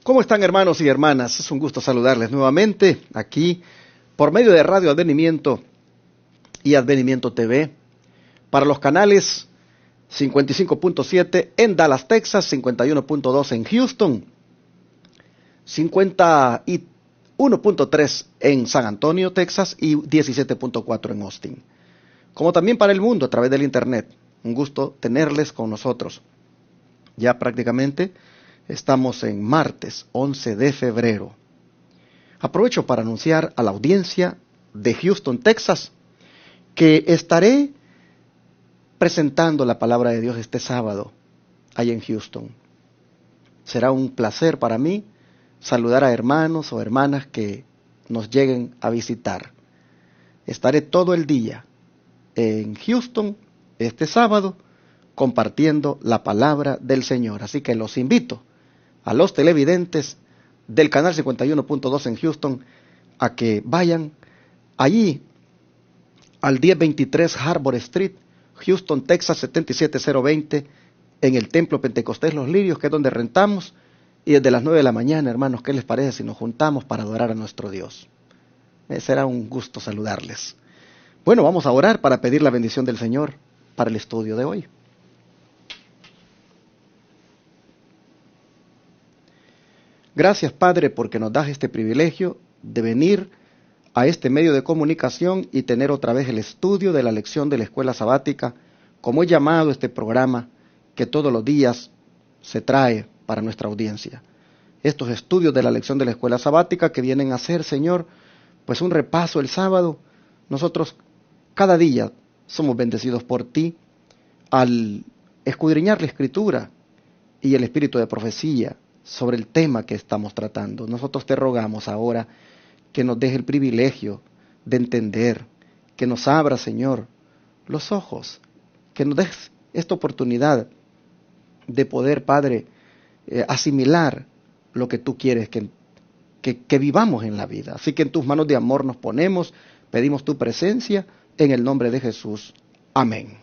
¿Cómo están, hermanos y hermanas? Es un gusto saludarles nuevamente aquí por medio de Radio Advenimiento y Advenimiento TV para los canales 55.7 en Dallas, Texas, 51.2 en Houston, 51.3 en San Antonio, Texas y 17.4 en Austin. Como también para el mundo a través del Internet. Un gusto tenerles con nosotros. Ya prácticamente estamos en martes 11 de febrero. Aprovecho para anunciar a la audiencia de Houston, Texas, que estaré presentando la palabra de Dios este sábado, allá en Houston. Será un placer para mí saludar a hermanos o hermanas que nos lleguen a visitar. Estaré todo el día en Houston este sábado compartiendo la palabra del Señor. Así que los invito a los televidentes del canal 51.2 en Houston a que vayan allí al 1023 Harbor Street, Houston, Texas 77020, en el Templo Pentecostés Los Lirios, que es donde rentamos, y desde las 9 de la mañana, hermanos, ¿qué les parece si nos juntamos para adorar a nuestro Dios? Será un gusto saludarles. Bueno, vamos a orar para pedir la bendición del Señor para el estudio de hoy. Gracias, Padre, porque nos das este privilegio de venir a este medio de comunicación y tener otra vez el estudio de la lección de la escuela sabática, como he llamado este programa que todos los días se trae para nuestra audiencia. Estos estudios de la lección de la escuela sabática que vienen a ser, Señor, pues un repaso el sábado. Nosotros cada día somos bendecidos por ti al escudriñar la Escritura y el espíritu de profecía sobre el tema que estamos tratando. Nosotros te rogamos ahora que nos deje el privilegio de entender, que nos abra, Señor, los ojos, que nos des esta oportunidad de poder, Padre, asimilar lo que tú quieres que vivamos en la vida. Así que en tus manos de amor nos ponemos, pedimos tu presencia en el nombre de Jesús. Amén.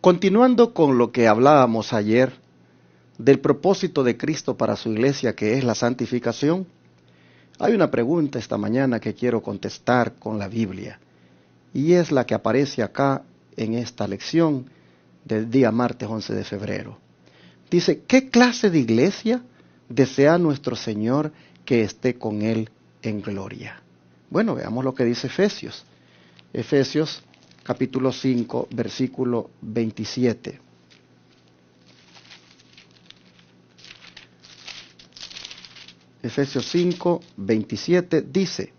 Continuando con lo que hablábamos ayer del propósito de Cristo para su iglesia, que es la santificación, hay una pregunta esta mañana que quiero contestar con la Biblia, y es la que aparece acá en esta lección del día martes 11 de febrero. Dice, ¿qué clase de iglesia desea nuestro Señor que esté con Él en gloria? Bueno, veamos lo que dice Efesios. Efesios capítulo 5, versículo 27. Efesios 5, 27 dice,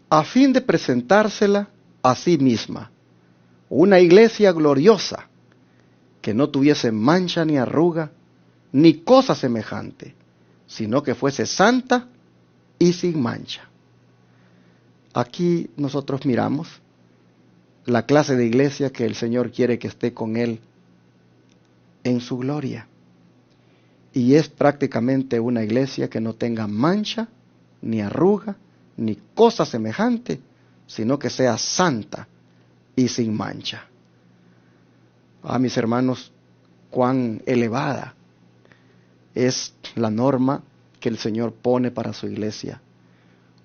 a fin de presentársela a sí misma, una iglesia gloriosa, que no tuviese mancha ni arruga, ni cosa semejante, sino que fuese santa y sin mancha. Aquí nosotros miramos la clase de iglesia que el Señor quiere que esté con Él en su gloria. Y es prácticamente una iglesia que no tenga mancha, ni arruga, ni cosa semejante, sino que sea santa y sin mancha. Mis hermanos, cuán elevada es la norma que el Señor pone para su iglesia.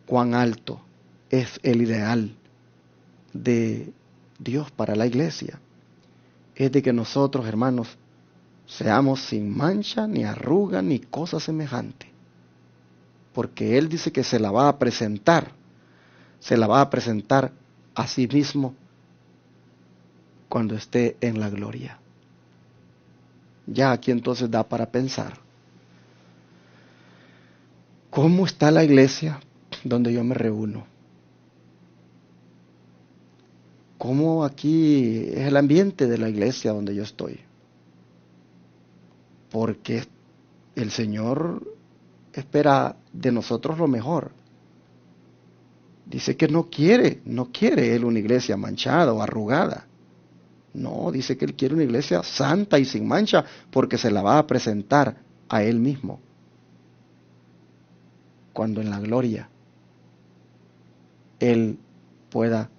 Cuán alto es el ideal de Dios para la iglesia. Es de que nosotros, hermanos, seamos sin mancha, ni arruga, ni cosa semejante. Porque Él dice que se la va a presentar a sí mismo cuando esté en la gloria. Ya aquí entonces da para pensar, ¿cómo está la iglesia donde yo me reúno? ¿Cómo aquí es el ambiente de la iglesia donde yo estoy? Porque el Señor espera de nosotros lo mejor. Dice que no quiere Él una iglesia manchada o arrugada. No, dice que Él quiere una iglesia santa y sin mancha, porque se la va a presentar a Él mismo. cuando en la gloria Él pueda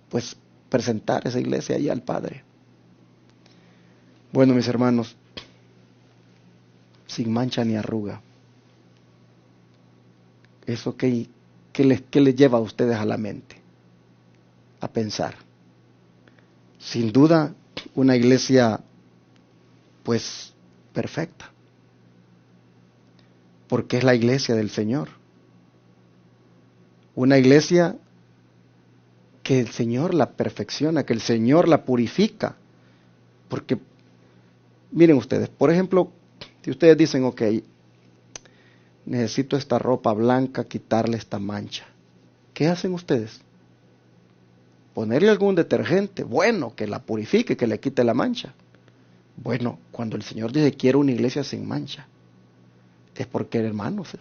pues presentar esa iglesia ahí al Padre. Bueno, mis hermanos, sin mancha ni arruga. ¿Eso qué les lleva a ustedes a la mente? A pensar. Sin duda, una iglesia pues perfecta. Porque es la iglesia del Señor. Una iglesia que el Señor la perfecciona, que el Señor la purifica. Porque, miren ustedes, por ejemplo, si ustedes dicen, ok, necesito esta ropa blanca, quitarle esta mancha. ¿Qué hacen ustedes? Ponerle algún detergente, bueno, que la purifique, que le quite la mancha. Bueno, cuando el Señor dice quiero una iglesia sin mancha, es porque, hermanos,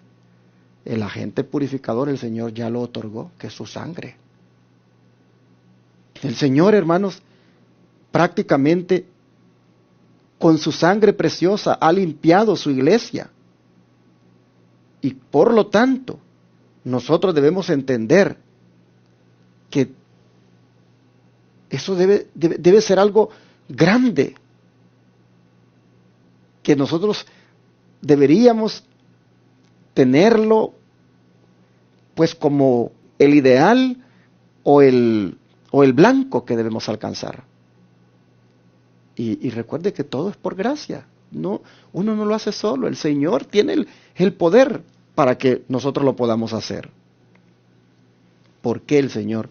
el agente purificador el Señor ya lo otorgó, que es su sangre. El Señor, hermanos, prácticamente con su sangre preciosa ha limpiado su iglesia. Y por lo tanto, nosotros debemos entender que eso debe ser algo grande, que nosotros deberíamos tenerlo pues como el ideal o el blanco que debemos alcanzar. Y recuerde que todo es por gracia. No, uno no lo hace solo. El Señor tiene el poder para que nosotros lo podamos hacer. ¿Por qué el Señor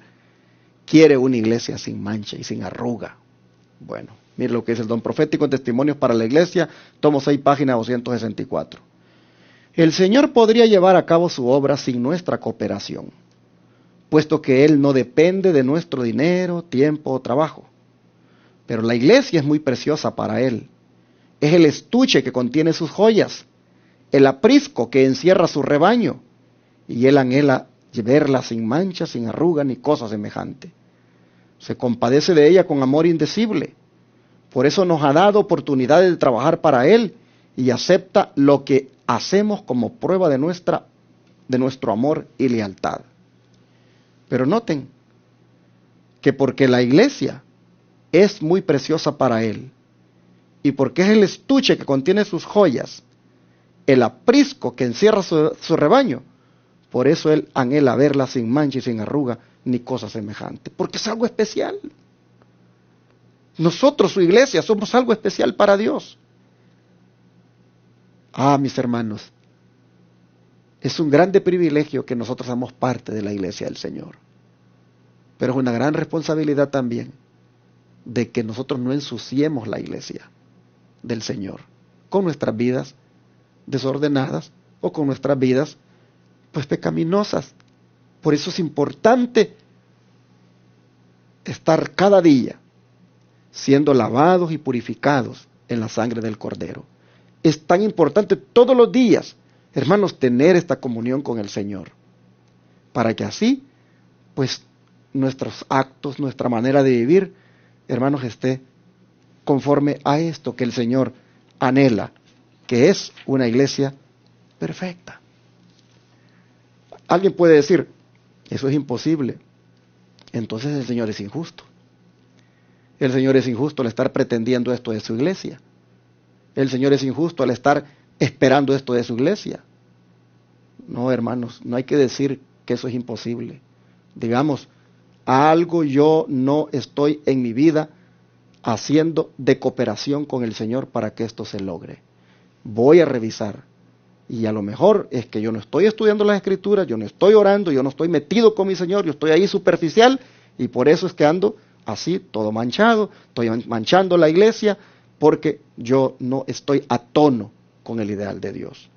quiere una iglesia sin mancha y sin arruga? Bueno, mire lo que es el don profético en Testimonios para la Iglesia, tomo 6, página 264. El Señor podría llevar a cabo su obra sin nuestra cooperación, puesto que Él no depende de nuestro dinero, tiempo o trabajo. Pero la iglesia es muy preciosa para Él. Es el estuche que contiene sus joyas, el aprisco que encierra su rebaño, y Él anhela verla sin mancha, sin arruga ni cosa semejante. Se compadece de ella con amor indecible. Por eso nos ha dado oportunidades de trabajar para Él y acepta lo que hacemos como prueba de nuestro amor y lealtad. Pero noten que porque la iglesia es muy preciosa para Él y porque es el estuche que contiene sus joyas, el aprisco que encierra su rebaño, por eso Él anhela verla sin mancha y sin arruga ni cosa semejante, porque es algo especial. Nosotros, su iglesia, somos algo especial para Dios. Ah, mis hermanos, es un grande privilegio que nosotros seamos parte de la iglesia del Señor. Pero es una gran responsabilidad también de que nosotros no ensuciemos la iglesia del Señor con nuestras vidas desordenadas o con nuestras vidas pues pecaminosas. Por eso es importante estar cada día siendo lavados y purificados en la sangre del Cordero. Es tan importante todos los días, hermanos, tener esta comunión con el Señor, para que así, pues, nuestros actos, nuestra manera de vivir, hermanos, esté conforme a esto que el Señor anhela, que es una iglesia perfecta. Alguien puede decir, eso es imposible, entonces el Señor es injusto. El Señor es injusto al estar pretendiendo esto de su iglesia. El Señor es injusto al estar esperando esto de su iglesia. No, hermanos, no hay que decir que eso es imposible. Digamos, algo yo no estoy en mi vida haciendo de cooperación con el Señor para que esto se logre. Voy a revisar. Y a lo mejor es que yo no estoy estudiando las Escrituras, yo no estoy orando, yo no estoy metido con mi Señor, yo estoy ahí superficial y por eso es que ando así, todo manchado, estoy manchando la iglesia porque yo no estoy a tono con el ideal de Dios.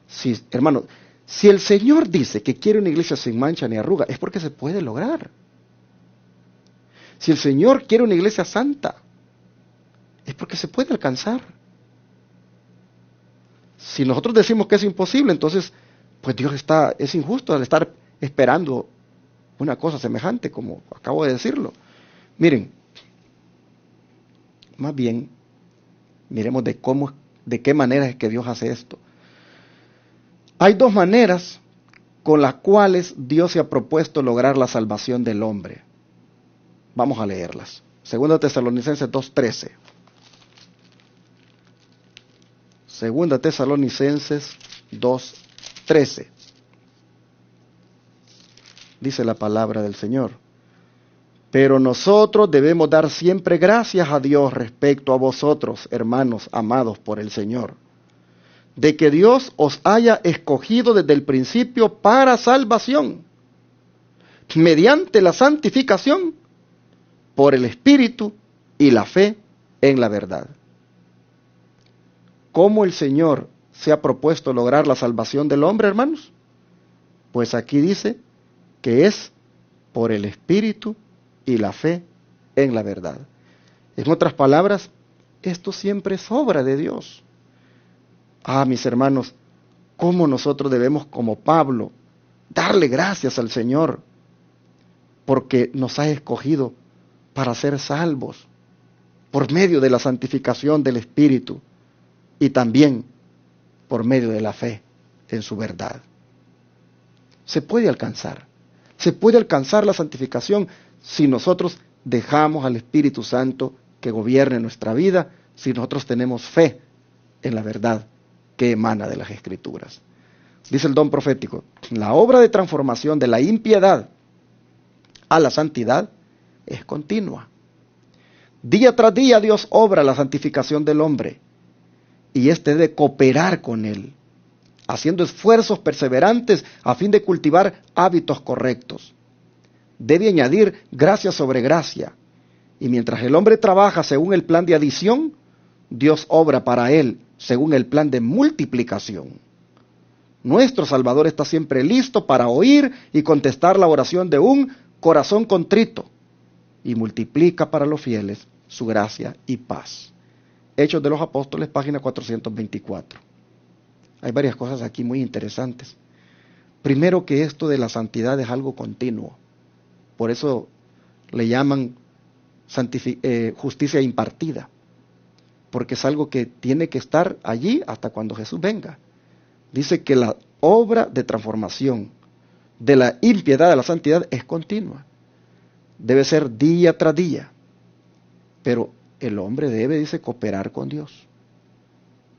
Sí, hermano, si el Señor dice que quiere una iglesia sin mancha ni arruga, es porque se puede lograr. Si el Señor quiere una iglesia santa, es porque se puede alcanzar. Si nosotros decimos que es imposible, entonces, pues Dios es injusto al estar esperando una cosa semejante, como acabo de decirlo. Miren, más bien, miremos de qué manera es que Dios hace esto. Hay dos maneras con las cuales Dios se ha propuesto lograr la salvación del hombre. Vamos a leerlas. 2 Tesalonicenses 2:13. 2 Tesalonicenses 2:13. Dice la palabra del Señor. Pero nosotros debemos dar siempre gracias a Dios respecto a vosotros, hermanos amados por el Señor, de que Dios os haya escogido desde el principio para salvación, mediante la santificación, por el Espíritu y la fe en la verdad. ¿Cómo el Señor se ha propuesto lograr la salvación del hombre, hermanos? Pues aquí dice que es por el Espíritu y la fe en la verdad. En otras palabras, esto siempre es obra de Dios. Mis hermanos, cómo nosotros debemos, como Pablo, darle gracias al Señor, porque nos ha escogido para ser salvos, por medio de la santificación del Espíritu, y también por medio de la fe en su verdad. Se puede alcanzar la santificación si nosotros dejamos al Espíritu Santo que gobierne nuestra vida, si nosotros tenemos fe en la verdad que emana de las Escrituras. Dice el don profético, la obra de transformación de la impiedad a la santidad es continua. Día tras día Dios obra la santificación del hombre, y éste debe cooperar con él, haciendo esfuerzos perseverantes a fin de cultivar hábitos correctos. Debe añadir gracia sobre gracia, y mientras el hombre trabaja según el plan de adición, Dios obra para él según el plan de multiplicación. Nuestro Salvador está siempre listo para oír y contestar la oración de un corazón contrito, y multiplica para los fieles su gracia y paz. Hechos de los Apóstoles, página 424. Hay varias cosas aquí muy interesantes. Primero, que esto de la santidad es algo continuo. Por eso le llaman justicia impartida, porque es algo que tiene que estar allí hasta cuando Jesús venga. Dice que la obra de transformación de la impiedad a la santidad es continua. Debe ser día tras día. Pero el hombre debe, dice, cooperar con Dios.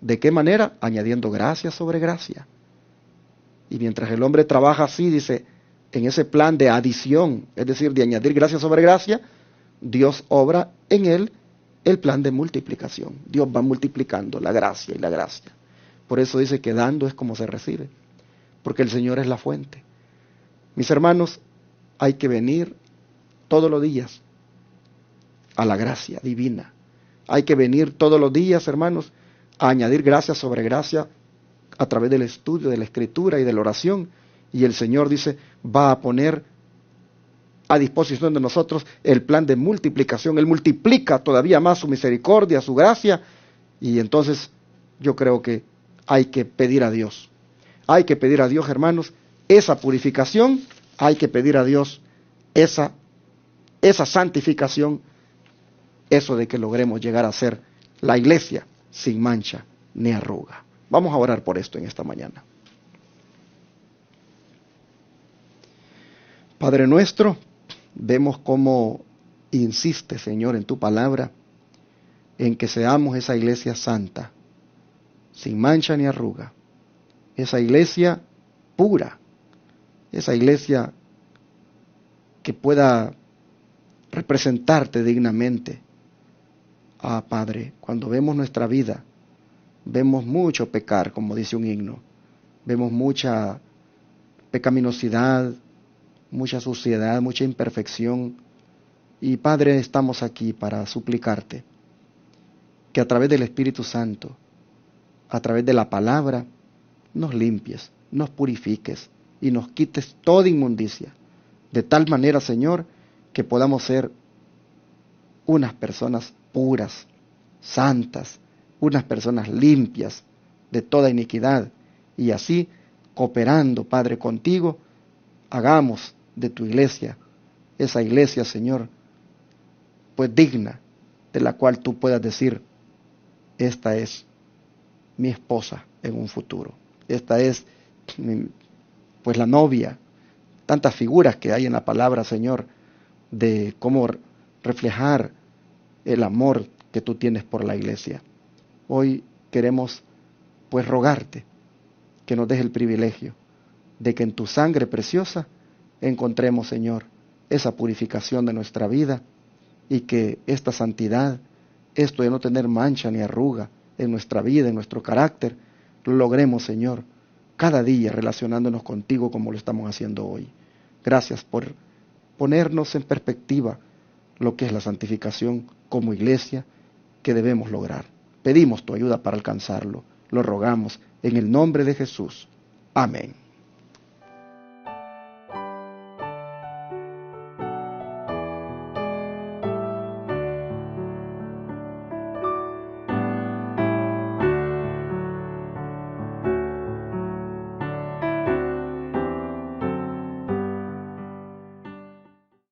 ¿De qué manera? Añadiendo gracia sobre gracia. Y mientras el hombre trabaja así, dice, en ese plan de adición, es decir, de añadir gracia sobre gracia, Dios obra en él el plan de multiplicación. Dios va multiplicando la gracia y la gracia. Por eso dice que dando es como se recibe, porque el Señor es la fuente. Mis hermanos, hay que venir todos los días a la gracia divina. Hay que venir todos los días, hermanos, a añadir gracia sobre gracia a través del estudio de la Escritura y de la oración. Y el Señor dice, va a poner a disposición de nosotros el plan de multiplicación. Él multiplica todavía más su misericordia, su gracia, y entonces yo creo que hay que pedir a Dios. Hay que pedir a Dios, hermanos, esa purificación, hay que pedir a Dios esa santificación, eso de que logremos llegar a ser la iglesia sin mancha ni arruga. Vamos a orar por esto en esta mañana. Padre nuestro, vemos cómo insiste, Señor, en tu palabra, en que seamos esa iglesia santa, sin mancha ni arruga, esa iglesia pura, esa iglesia que pueda representarte dignamente. Padre, cuando vemos nuestra vida, vemos mucho pecar, como dice un himno, vemos mucha pecaminosidad, mucha suciedad, mucha imperfección, y Padre, estamos aquí para suplicarte que a través del Espíritu Santo, a través de la palabra, nos limpies, nos purifiques y nos quites toda inmundicia, de tal manera, Señor, que podamos ser unas personas puras, santas, unas personas limpias de toda iniquidad, y así, cooperando, Padre, contigo, hagamos de tu iglesia, esa iglesia, Señor, pues digna, de la cual tú puedas decir, esta es mi esposa en un futuro, esta es pues la novia, tantas figuras que hay en la palabra, Señor, de cómo reflejar el amor que tú tienes por la iglesia. Hoy queremos pues rogarte que nos des el privilegio de que en tu sangre preciosa encontremos, Señor, esa purificación de nuestra vida y que esta santidad, esto de no tener mancha ni arruga en nuestra vida, en nuestro carácter, lo logremos, Señor, cada día relacionándonos contigo como lo estamos haciendo hoy. Gracias por ponernos en perspectiva lo que es la santificación como iglesia que debemos lograr. Pedimos tu ayuda para alcanzarlo. Lo rogamos en el nombre de Jesús. Amén.